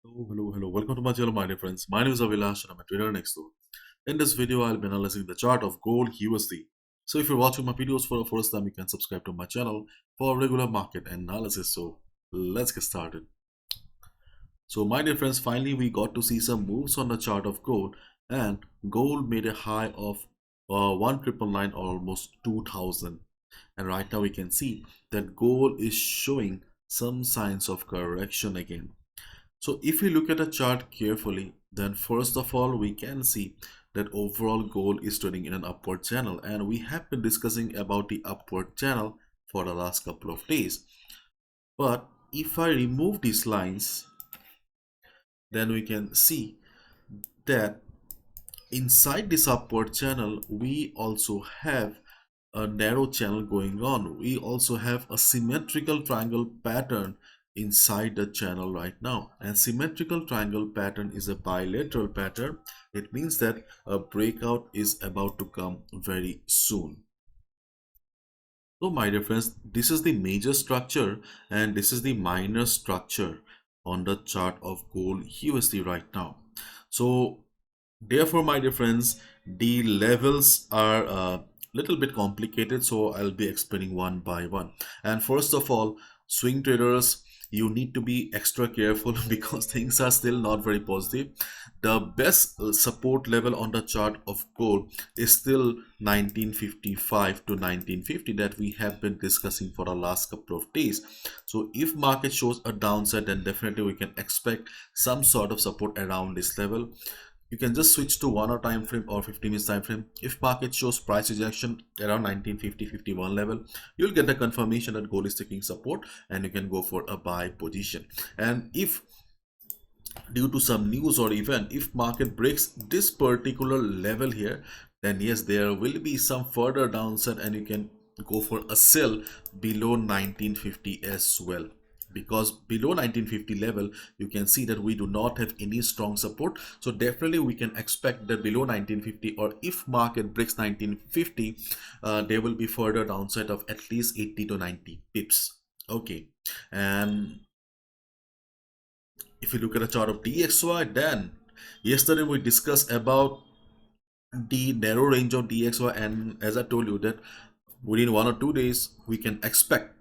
Hello. Welcome to my channel, my dear friends. My name is Avilash and I'm a trader next door. In this video, I'll be analyzing the chart of gold USD. So if you're watching my videos for the first time, you can subscribe to my channel for regular market analysis. So let's get started. So my dear friends, finally we got to see some moves on the chart of gold, and gold made a high of 1999, almost 2000. And right now we can see that gold is showing some signs of correction again. So if we look at the chart carefully, then first of all, we can see that overall gold is trading in an upward channel, and we have been discussing about the upward channel for the last couple of days. But if I remove these lines, then we can see that inside this upward channel, we also have a narrow channel going on. We also have a symmetrical triangle pattern inside the channel right now, and symmetrical triangle pattern is a bilateral pattern. It means that a breakout is about to come very soon. So my dear friends, this is the major structure and this is the minor structure on the chart of gold USD right now. So therefore, my dear friends, the levels are a little bit complicated, so I'll be explaining one by one. And first of all, swing traders, you need to be extra careful because things are still not very positive. The best support level on the chart of gold is still 1955 to 1950 that we have been discussing for the last couple of days. So if market shows a downside, then definitely we can expect some sort of support around this level. You can just switch to 1 hour time frame or 50 minutes time frame. If market shows price rejection around 1950-51 level, you'll get the confirmation that gold is taking support and you can go for a buy position. And if due to some news or event, if market breaks this particular level here, then yes, there will be some further downside and you can go for a sell below 1950 as well, because below 1950 level you can see that we do not have any strong support. So definitely we can expect that below 1950, or if market breaks 1950, there will be further downside of at least 80 to 90 pips. Okay, and if you look at the chart of DXY, then yesterday we discussed about the narrow range of DXY, and as I told you that within 1 or 2 days we can expect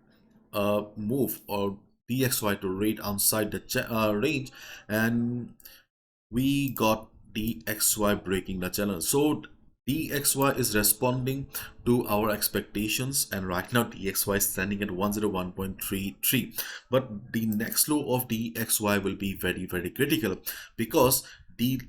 a move or DXY to rate outside the range, and we got DXY breaking the channel. So DXY is responding to our expectations, and right now DXY is standing at 101.33. But the next low of DXY will be very critical, because the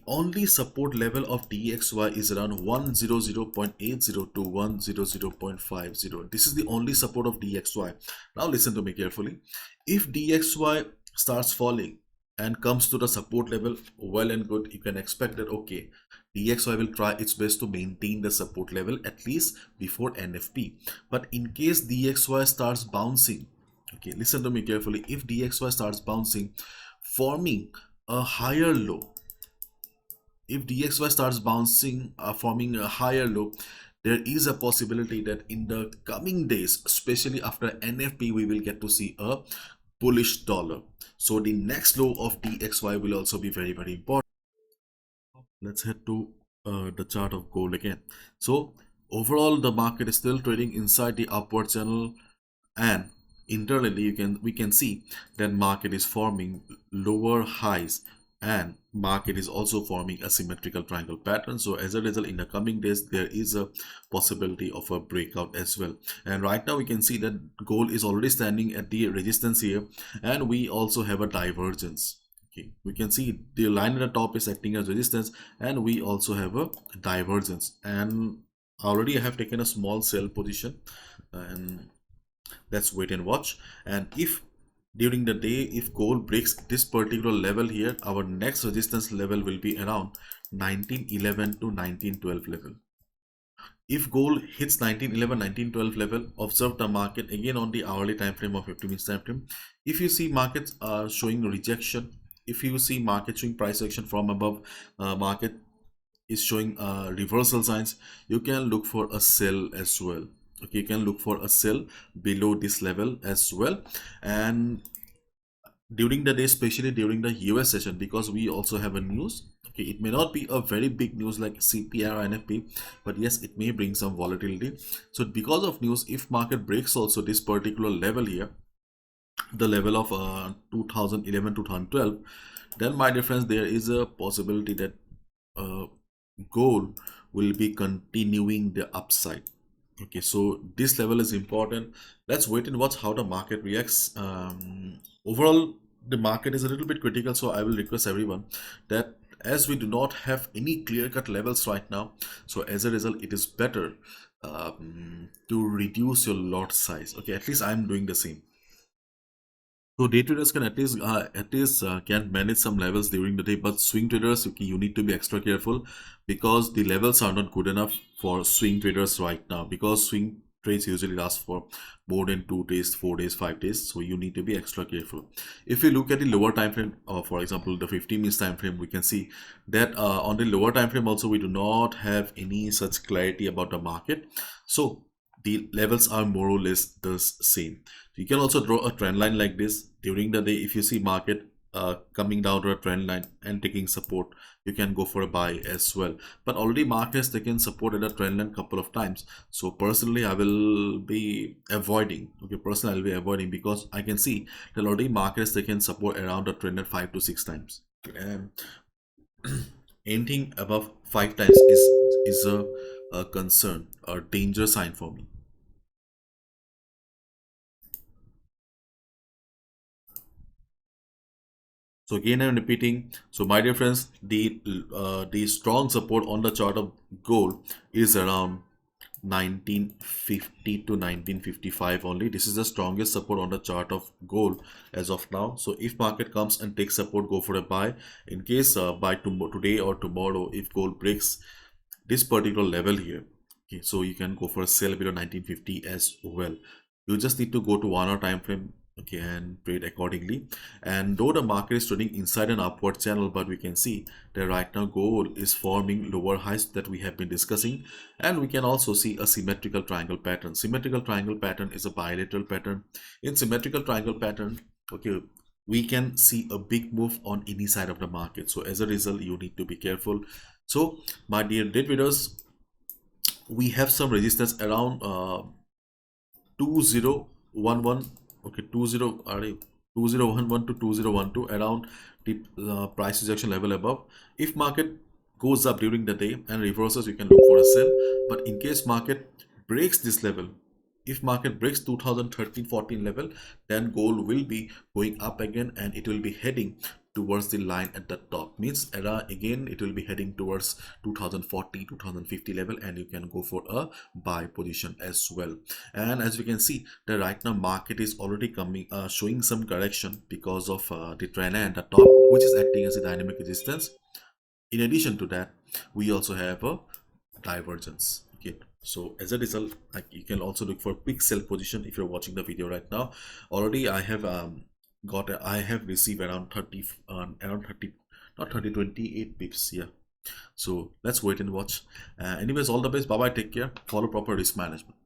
only support level of DXY is around 100.80 to 100.50. This is the only support of DXY. Now listen to me carefully. If DXY starts falling and comes to the support level, well and good, you can expect that okay, DXY will try its best to maintain the support level at least before NFP. But in case DXY starts bouncing, okay, listen to me carefully, if DXY starts bouncing, forming a higher low, if DXY starts bouncing, forming a higher low, there is a possibility that in the coming days, especially after NFP, we will get to see a bullish dollar. So the next low of DXY will also be very important. Let's head to the chart of gold again. So overall, the market is still trading inside the upward channel, and internally we can see that market is forming lower highs, and market is also forming a symmetrical triangle pattern. So as a result, in the coming days there is a possibility of a breakout as well. And right now we can see that gold is already standing at the resistance here, and we also have a divergence. Okay, we can see the line at the top is acting as resistance, and we also have a divergence, and already I have taken a small sell position, and let's wait and watch. And if during the day, if gold breaks this particular level here, our next resistance level will be around 1911 to 1912 level. If gold hits 1911 1912 level, observe the market again on the hourly time frame or 50 minutes time frame. If you see markets showing rejection, if you see market showing price action from above, market is showing reversal signs, you can look for a sell as well. Okay, you can look for a sell below this level as well. And during the day, especially during the US session, because we also have a news. Okay, it may not be a very big news like CPI or NFP, but yes, it may bring some volatility. So because of news, if market breaks also this particular level here, the level of 2011 to 2012, then my dear friends, there is a possibility that uh, gold will be continuing the upside. Okay, so this level is important. Let's wait and watch how the market reacts. Overall, the market is a little bit critical, so I will request everyone that as we do not have any clear-cut levels right now, so as a result, it is better to reduce your lot size. Okay, at least I'm doing the same. So day traders can at least can manage some levels during the day, but swing traders, okay, you need to be extra careful because the levels are not good enough for swing traders right now, because swing trades usually last for more than 2 days, 4 days, 5 days. So you need to be extra careful. If you look at the lower time frame, for example, the 50 minutes time frame, we can see that on the lower time frame also we do not have any such clarity about the market. So the levels are more or less the same. You can also draw a trend line like this during the day. If you see market coming down to a trend line and taking support, you can go for a buy as well. But already market has taken support at a trend line couple of times. So personally, I will be avoiding. Okay, personally, I'll be avoiding because I can see that already market has taken support around a trend line 5 to 6 times. And anything above 5 times is a concern, a danger sign for me. So again, I'm repeating. So my dear friends, the strong support on the chart of gold is around 1950 to 1955 only. This is the strongest support on the chart of gold as of now. So if market comes and takes support, go for a buy. In case by today or tomorrow, if gold breaks this particular level here, okay, so you can go for a sell below 1950 as well. You just need to go to 1 hour time frame, okay, and trade accordingly. And though the market is trading inside an upward channel, but we can see that right now gold is forming lower highs that we have been discussing, and we can also see a symmetrical triangle pattern. Symmetrical triangle pattern is a bilateral pattern. In symmetrical triangle pattern, okay, we can see a big move on any side of the market. So as a result, you need to be careful. So my dear day traders, we have some resistance around 2011, okay, 2011 to 2012, around the price rejection level above. If market goes up during the day and reverses, you can look for a sell. But in case market breaks this level, if market breaks 2013-14 level, then gold will be going up again and it will be heading towards the line at the top. Means again it will be heading towards 2040-2050 level, and you can go for a buy position as well. And as we can see that right now market is already coming showing some correction because of the trend line at the top, which is acting as a dynamic resistance. In addition to that, we also have a divergence. Okay, so as a result, like, you can also look for quick sell position. If you're watching the video right now, already I have I have received around 30 around 30, not 30, 28 pips. Yeah, so let's wait and watch. Anyways, all the best. Bye bye, take care, follow proper risk management.